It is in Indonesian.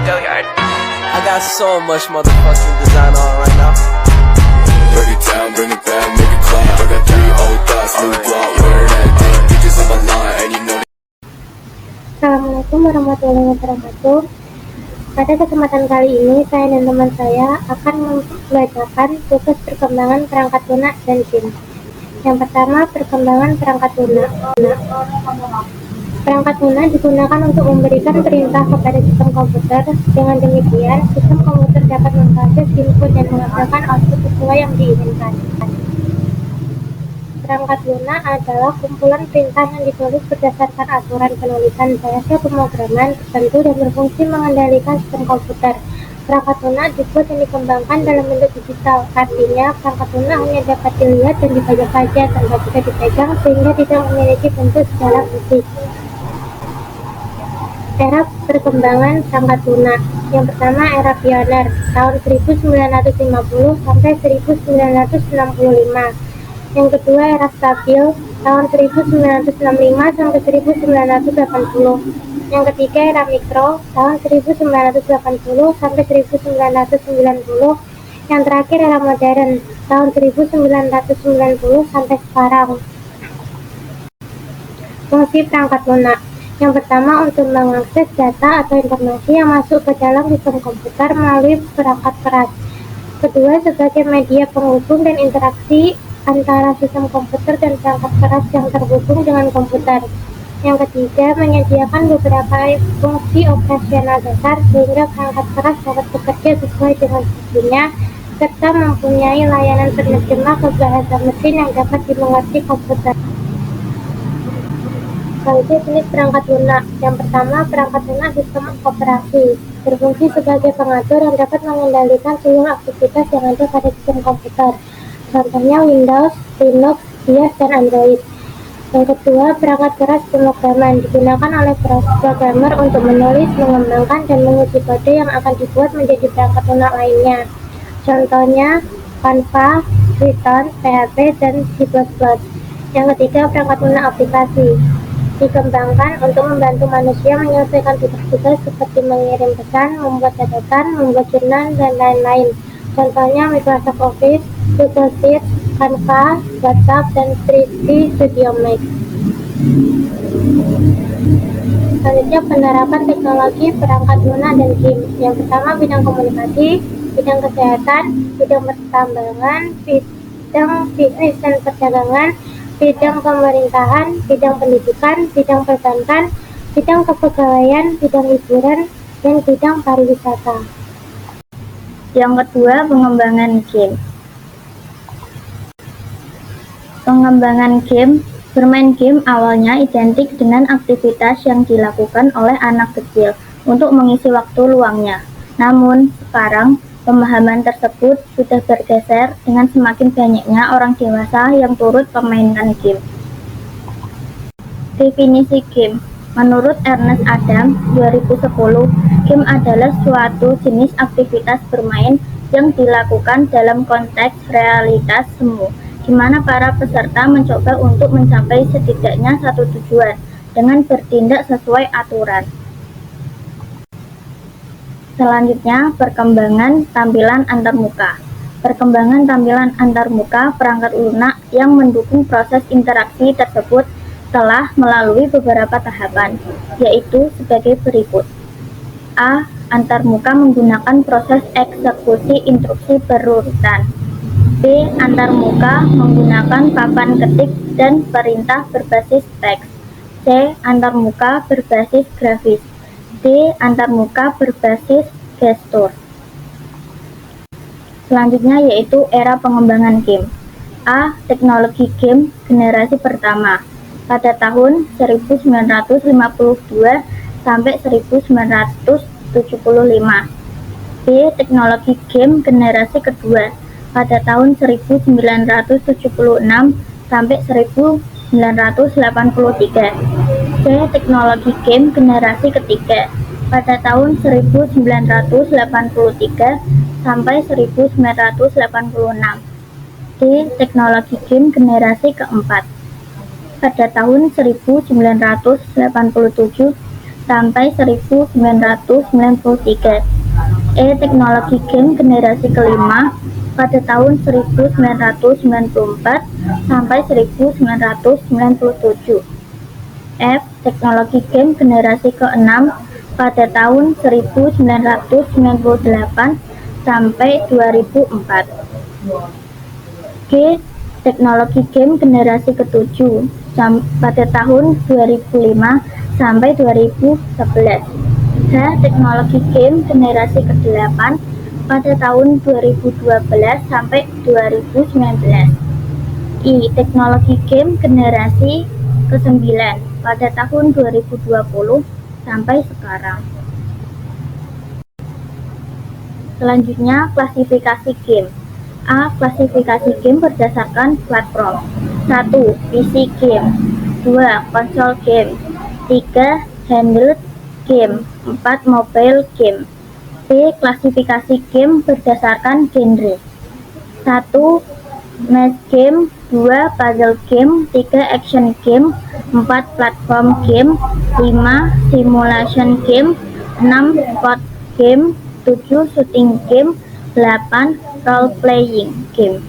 I got so much motherfucking design on right now. Dirty town, bring it back, make it clap. I got 3 old thoughts, new block, where that day. Bitches on my line, and you know. Assalamualaikum warahmatullahi wabarakatuh. Pada kesempatan kali ini, saya dan teman saya akan membacakan tugas perkembangan perangkat lunak dan game. Yang pertama, perkembangan perangkat lunak. Perangkat lunak digunakan untuk memberikan perintah kepada sistem komputer. Dengan demikian, sistem komputer dapat memproses input dan menghasilkan output sesuai yang diinginkan. Perangkat lunak adalah kumpulan perintah yang ditulis berdasarkan aturan penulisan bahasa pemrograman tertentu dan berfungsi mengendalikan sistem komputer. Perangkat lunak dibuat dan dikembangkan dalam bentuk digital, artinya perangkat lunak hanya dapat dilihat dan dibaca saja tanpa bisa dipegang sehingga tidak memiliki bentuk secara fisik. Era perkembangan perangkat lunak. Yang pertama, era pioner tahun 1950 sampai 1965. Yang kedua, era stabil tahun 1965 sampai 1980. Yang ketiga, era mikro tahun 1980 sampai 1990. Yang terakhir, era modern tahun 1990 sampai sekarang. Fungsi perangkat lunak. Yang pertama, untuk mengakses data atau informasi yang masuk ke dalam sistem komputer melalui perangkat keras. Kedua, sebagai media penghubung dan interaksi antara sistem komputer dan perangkat keras yang terhubung dengan komputer. Yang ketiga, menyediakan beberapa fungsi operasional dasar sehingga perangkat keras dapat bekerja sesuai dengan fungsinya, serta mempunyai layanan penerjemah ke bahasa mesin yang dapat dimengerti komputer. Selanjutnya, jenis perangkat lunak. Yang pertama, perangkat lunak sistem operasi, berfungsi sebagai pengatur yang dapat mengendalikan seluruh aktivitas yang ada pada sistem komputer. Contohnya Windows, Linux, BIOS, dan Android. Yang kedua, perangkat keras pemrograman, digunakan oleh programmer untuk menulis, mengembangkan, dan menguji kode yang akan dibuat menjadi perangkat lunak lainnya. Contohnya Canva, Python, PHP, dan C++. Yang ketiga, perangkat lunak aplikasi, dikembangkan untuk membantu manusia menyelesaikan tugas-tugas seperti mengirim pesan, membuat catatan, membuat jurnal, dan lain-lain. Contohnya Microsoft Office, Google Sheets, Canva, WhatsApp, dan 3D Studio Max. Selanjutnya, penerapan teknologi perangkat lunak dan game. Yang pertama, bidang komunikasi, bidang kesehatan, bidang pertambangan, bidang bisnis dan perdagangan, bidang pemerintahan, bidang pendidikan, bidang perbankan, bidang kepegawaian, bidang hiburan, dan bidang pariwisata. Yang kedua, pengembangan game. Pengembangan game. Bermain game awalnya identik dengan aktivitas yang dilakukan oleh anak kecil untuk mengisi waktu luangnya. Namun, sekarang pemahaman tersebut sudah bergeser dengan semakin banyaknya orang dewasa yang turut permainan game. Definisi game. Menurut Ernest Adam 2010, game adalah suatu jenis aktivitas bermain yang dilakukan dalam konteks realitas semu, di mana para peserta mencoba untuk mencapai setidaknya satu tujuan dengan bertindak sesuai aturan. Selanjutnya, perkembangan tampilan antarmuka. Perkembangan tampilan antarmuka perangkat lunak yang mendukung proses interaksi tersebut telah melalui beberapa tahapan, yaitu sebagai berikut. A. Antarmuka menggunakan proses eksekusi instruksi berurutan. B. Antarmuka menggunakan papan ketik dan perintah berbasis teks. C. Antarmuka berbasis grafis. D. Antarmuka berbasis gestur. Selanjutnya yaitu era pengembangan game. A. Teknologi game generasi pertama pada tahun 1952 sampai 1975. B. Teknologi game generasi kedua pada tahun 1976 sampai 1983. C. Teknologi game generasi ketiga pada tahun 1983 sampai 1986. D. Teknologi game generasi keempat pada tahun 1987 sampai 1993. Teknologi game generasi kelima pada tahun 1994 sampai 1997. Teknologi game generasi keenam pada tahun 1998 sampai 2004. Teknologi game generasi ketujuh pada tahun 2005 sampai 2011. Teknologi game generasi ke-8 pada tahun 2012 sampai 2019. Teknologi game generasi ke-9 pada tahun 2020 sampai sekarang. Selanjutnya, klasifikasi game. Klasifikasi game berdasarkan platform. 1. PC game. 2. Konsol game. 3. Handheld game. 4. Mobile game. Klasifikasi game berdasarkan genre. 1. Maze game. 2. Puzzle game. 3. Action game. 4. Platform game. 5. Simulation game. 6. Sport game. 7. Shooting game. 8. Role playing game.